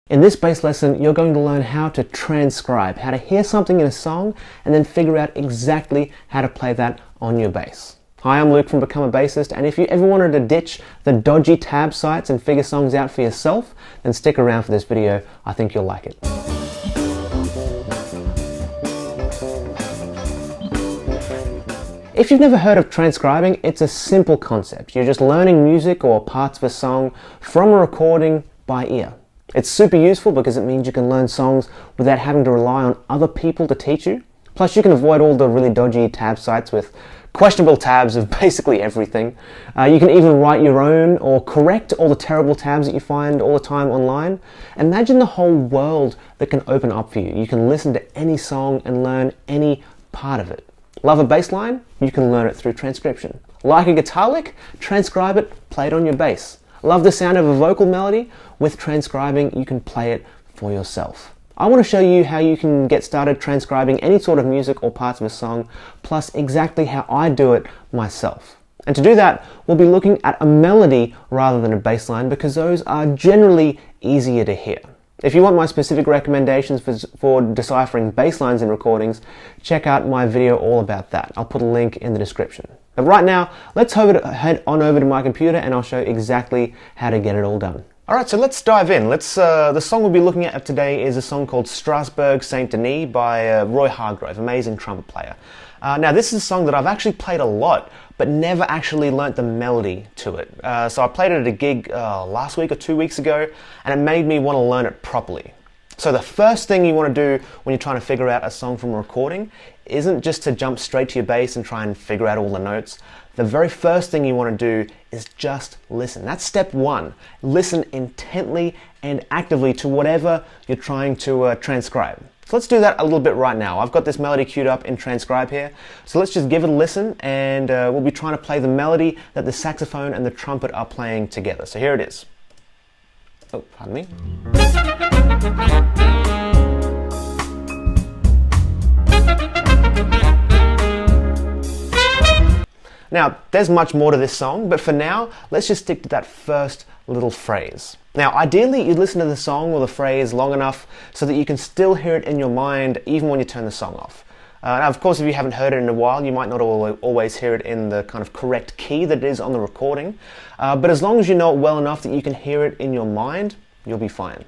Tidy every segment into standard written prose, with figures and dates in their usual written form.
In this bass lesson, you're going to learn how to transcribe, how to hear something in a song and then figure out exactly how to play that on your bass. Hi, I'm Luke from Become a Bassist, and if you ever wanted to ditch the dodgy tab sites and figure songs out for yourself, then stick around for this video. I think you'll like it. If you've never heard of transcribing, it's a simple concept. You're just learning music or parts of a song from a recording by ear. It's super useful because it means you can learn songs without having to rely on other people to teach you. Plus you can avoid all the really dodgy tab sites with questionable tabs of basically everything. You can even write your own or correct all the terrible tabs that you find all the time online. Imagine the whole world that can open up for you. You can listen to any song and learn any part of it. Love a bass line? You can learn it through transcription. Like a guitar lick? Transcribe it, play it on your bass. Love the sound of a vocal melody? With transcribing, you can play it for yourself. I want to show you how you can get started transcribing any sort of music or parts of a song, plus exactly how I do it myself. And to do that, we'll be looking at a melody rather than a bass line because those are generally easier to hear. If you want my specific recommendations for deciphering bass lines in recordings, check out my video all about that. I'll put a link in the description. But right now, let's head on over to my computer and I'll show you exactly how to get it all done. Alright, so let's dive in. The song we'll be looking at today is a song called Strasbourg Saint Denis by Roy Hargrove, amazing trumpet player. Now this is a song that I've actually played a lot, but never actually learnt the melody to it. So I played it at a gig last week or 2 weeks ago, and it made me want to learn it properly. So the first thing you want to do when you're trying to figure out a song from a recording isn't just to jump straight to your bass and try and figure out all the notes. The very first thing you want to do is just listen. That's step one. Listen intently and actively to whatever you're trying to transcribe. So let's do that a little bit right now. I've got this melody queued up in Transcribe here. So let's just give it a listen and we'll be trying to play the melody that the saxophone and the trumpet are playing together. So here it is. Oh, pardon me. Now, there's much more to this song, but for now, let's just stick to that first little phrase. Now, ideally, you listen to the song or the phrase long enough so that you can still hear it in your mind even when you turn the song off. Now, of course, if you haven't heard it in a while, you might not always hear it in the kind of correct key that it is on the recording. But as long as you know it well enough that you can hear it in your mind, you'll be fine.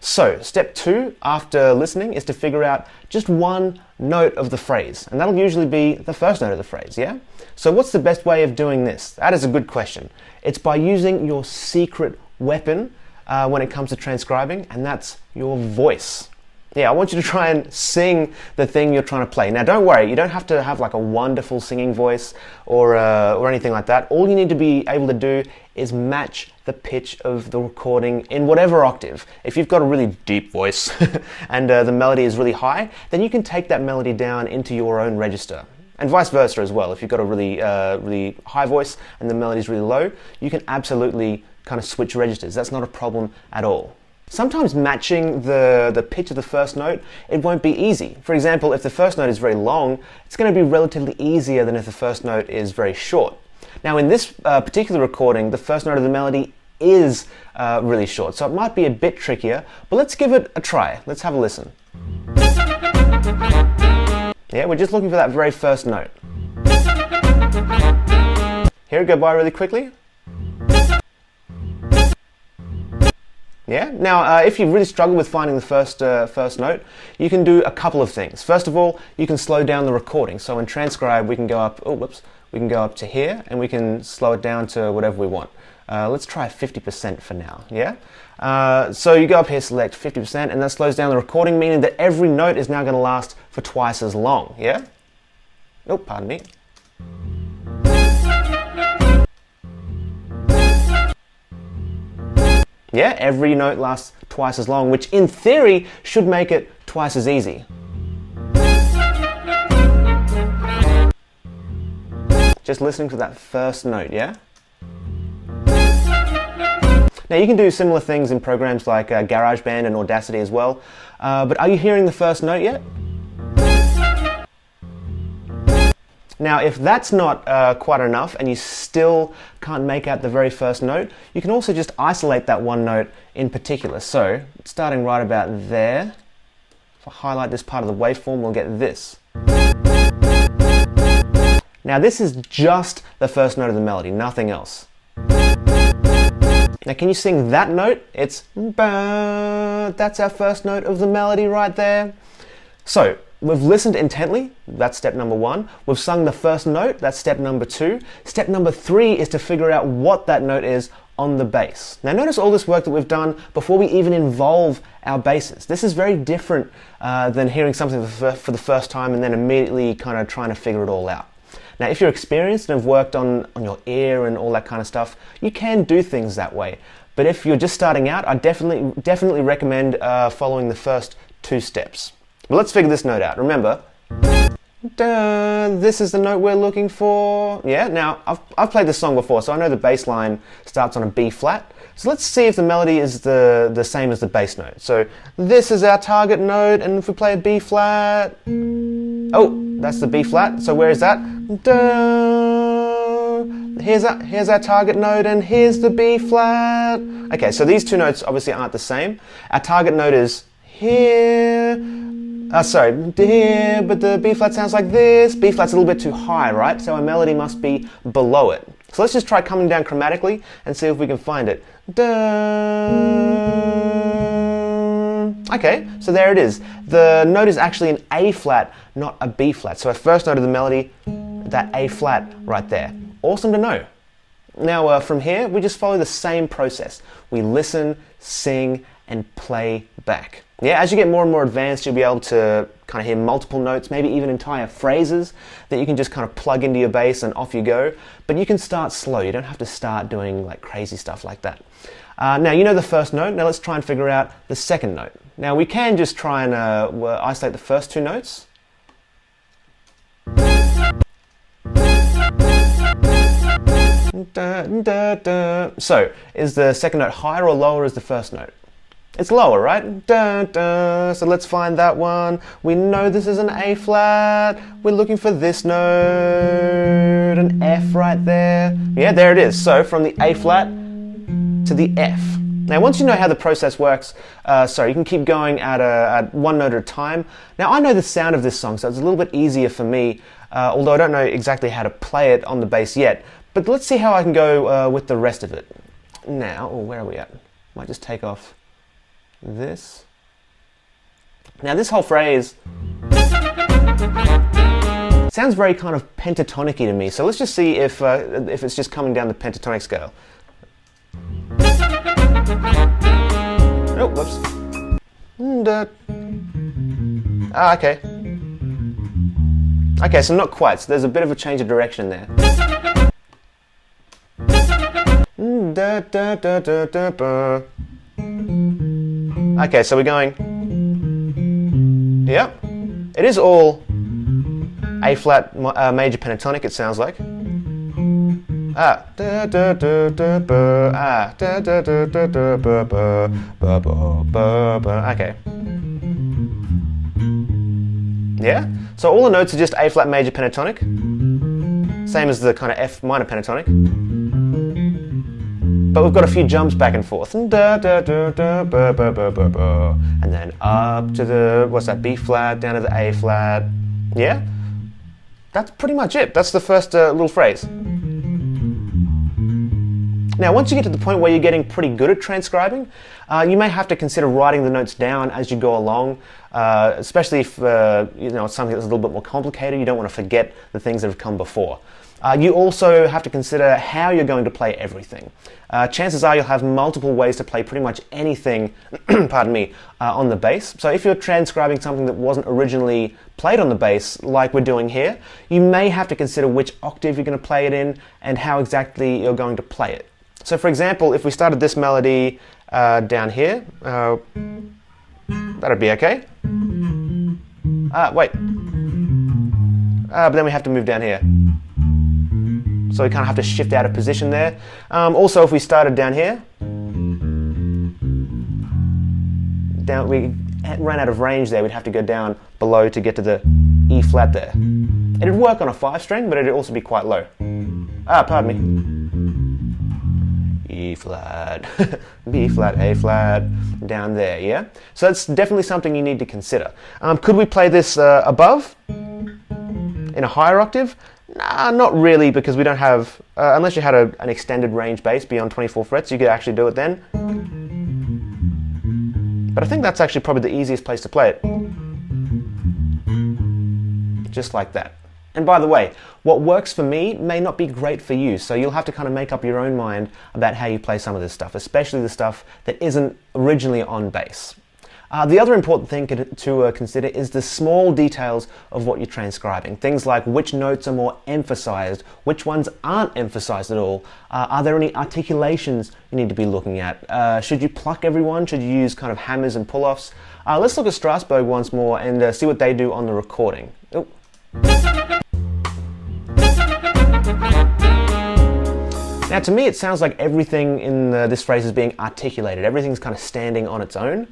So, step two, after listening, is to figure out just one note of the phrase. And that'll usually be the first note of the phrase, yeah? So what's the best way of doing this? That is a good question. It's by using your secret weapon when it comes to transcribing, and that's your voice. Yeah, I want you to try and sing the thing you're trying to play. Now don't worry, you don't have to have like a wonderful singing voice or anything like that. All you need to be able to do is match the pitch of the recording in whatever octave. If you've got a really deep voice and the melody is really high, then you can take that melody down into your own register. And vice versa as well. If you've got a really high voice and the melody is really low, you can absolutely kind of switch registers. That's not a problem at all. Sometimes matching the pitch of the first note, it won't be easy. For example, if the first note is very long, it's going to be relatively easier than if the first note is very short. Now in this particular recording, the first note of the melody is really short, so it might be a bit trickier, but let's give it a try. Let's have a listen. Yeah, we're just looking for that very first note. Hear it go by really quickly. Yeah. Now, if you really struggle with finding the first note, you can do a couple of things. First of all, you can slow down the recording. So in Transcribe, we can go up. Oh, whoops. We can go up to here, and we can slow it down to whatever we want. Let's try 50% for now. Yeah. So you go up here, select 50%, and that slows down the recording, meaning that every note is now going to last for twice as long. Yeah. Oh, pardon me. Yeah, every note lasts twice as long, which in theory should make it twice as easy. Just listening to that first note, yeah? Now you can do similar things in programs like GarageBand and Audacity as well, but are you hearing the first note yet? Now, if that's not quite enough and you still can't make out the very first note, you can also just isolate that one note in particular. So, starting right about there, if I highlight this part of the waveform, we'll get this. Now, this is just the first note of the melody, nothing else. Now, can you sing that note? It's ba. That's our first note of the melody right there. So, we've listened intently, that's step number 1. We've sung the first note, that's step number 2. Step number 3 is to figure out what that note is on the bass. Now notice all this work that we've done before we even involve our basses. This is very different than hearing something for the first time and then immediately kind of trying to figure it all out. Now if you're experienced and have worked on your ear and all that kind of stuff, you can do things that way. But if you're just starting out, I definitely recommend following the first 2 steps. But let's figure this note out. Remember, this is the note we're looking for. Yeah, now I've played this song before, so I know the bass line starts on a B flat. So let's see if the melody is the same as the bass note. So this is our target note, and if we play a B flat, oh, that's the B flat. So where is that? Here's our target note, and here's the B flat. Okay, so these 2 notes obviously aren't the same. Our target note is here. Sorry, here, but the B flat sounds like this. B flat's a little bit too high, right? So our melody must be below it. So let's just try coming down chromatically and see if we can find it. Okay, so there it is. The note is actually an A flat, not a B flat. So our first note of the melody, that A flat right there. Awesome to know. Now from here, we just follow the same process. We listen, sing, and play back. Yeah, as you get more and more advanced, you'll be able to kind of hear multiple notes, maybe even entire phrases that you can just kind of plug into your bass and off you go. But you can start slow. You don't have to start doing like crazy stuff like that. Now, you know the first note. Now let's try and figure out the second note. Now we can just try and isolate the first 2 notes. So, is the second note higher or lower as the first note? It's lower, right? So let's find that one. We know this is an A flat. We're looking for this note, an F right there. Yeah, there it is. So from the A flat to the F. Now once you know how the process works, you can keep going at 1 note at a time. Now I know the sound of this song, so it's a little bit easier for me, although I don't know exactly how to play it on the bass yet. But let's see how I can go with the rest of it. Now, where are we at? Might just take off this. Now this whole phrase sounds very kind of pentatonic-y to me, so let's just see if it's just coming down the pentatonic scale. Oh, whoops. Okay. Okay, so not quite, so there's a bit of a change of direction there. Okay, so we're going, yep, it is all A flat major pentatonic, it sounds like. Okay. Yeah, so all the notes are just A flat major pentatonic, same as the kind of F minor pentatonic. But we've got a few jumps back and forth. And then up to the, what's that, B flat, down to the A flat. Yeah? That's pretty much it. That's the first little phrase. Now, once you get to the point where you're getting pretty good at transcribing, you may have to consider writing the notes down as you go along, especially if it's something that's a little bit more complicated. You don't want to forget the things that have come before. You also have to consider how you're going to play everything. Chances are you'll have multiple ways to play pretty much anything pardon me, on the bass. So if you're transcribing something that wasn't originally played on the bass, like we're doing here, you may have to consider which octave you're going to play it in and how exactly you're going to play it. So for example, if we started this melody down here, that'd be okay. Wait. But then we have to move down here. So we kind of have to shift out of position there. Also, if we started down here, we ran out of range there. We'd have to go down below to get to the E flat there. It'd work on a 5 string, but it'd also be quite low. Pardon me. E flat, B flat, A flat, down there, yeah? So that's definitely something you need to consider. Could we play this above, in a higher octave? Nah, not really, because we don't have, unless you had an extended range bass beyond 24 frets, you could actually do it then. But I think that's actually probably the easiest place to play it. Just like that. And by the way, what works for me may not be great for you, so you'll have to kind of make up your own mind about how you play some of this stuff, especially the stuff that isn't originally on bass. The other important thing to consider is the small details of what you're transcribing. Things like which notes are more emphasized, which ones aren't emphasized at all. Are there any articulations you need to be looking at? Should you pluck everyone? Should you use kind of hammers and pull-offs? Let's look at Strasbourg once more and see what they do on the recording. Ooh. Now to me it sounds like everything in this phrase is being articulated. Everything's kind of standing on its own.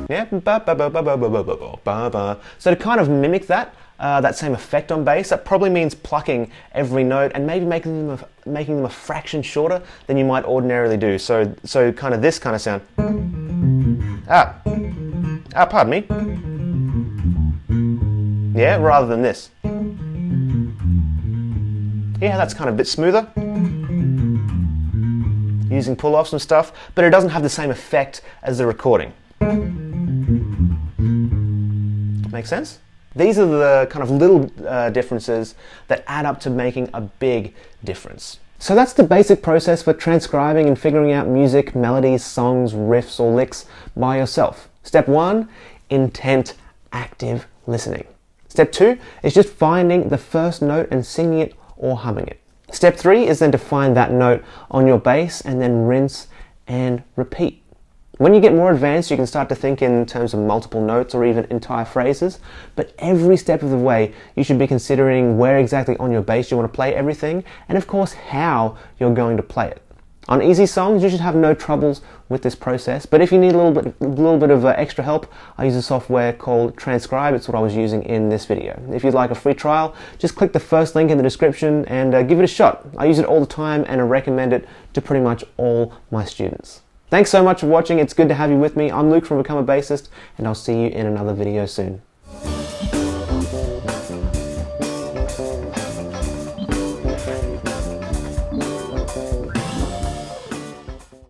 Yeah. So to kind of mimic that, that same effect on bass, that probably means plucking every note and maybe making them a fraction shorter than you might ordinarily do. So kind of this kind of sound. Pardon me. Yeah, rather than this. Yeah, that's kind of a bit smoother. Using pull-offs and stuff, but it doesn't have the same effect as the recording. Make sense? These are the kind of little differences that add up to making a big difference. So that's the basic process for transcribing and figuring out music, melodies, songs, riffs, or licks by yourself. Step 1, intent, active listening. Step 2 is just finding the first note and singing it or humming it. Step 3 is then to find that note on your bass and then rinse and repeat. When you get more advanced, you can start to think in terms of multiple notes or even entire phrases, but every step of the way, you should be considering where exactly on your bass you want to play everything, and of course, how you're going to play it. On easy songs, you should have no troubles with this process, but if you need a little bit of extra help, I use a software called Transcribe. It's what I was using in this video. If you'd like a free trial, just click the first link in the description and give it a shot. I use it all the time and I recommend it to pretty much all my students. Thanks so much for watching. It's good to have you with me. I'm Luke from Become a Bassist, and I'll see you in another video soon.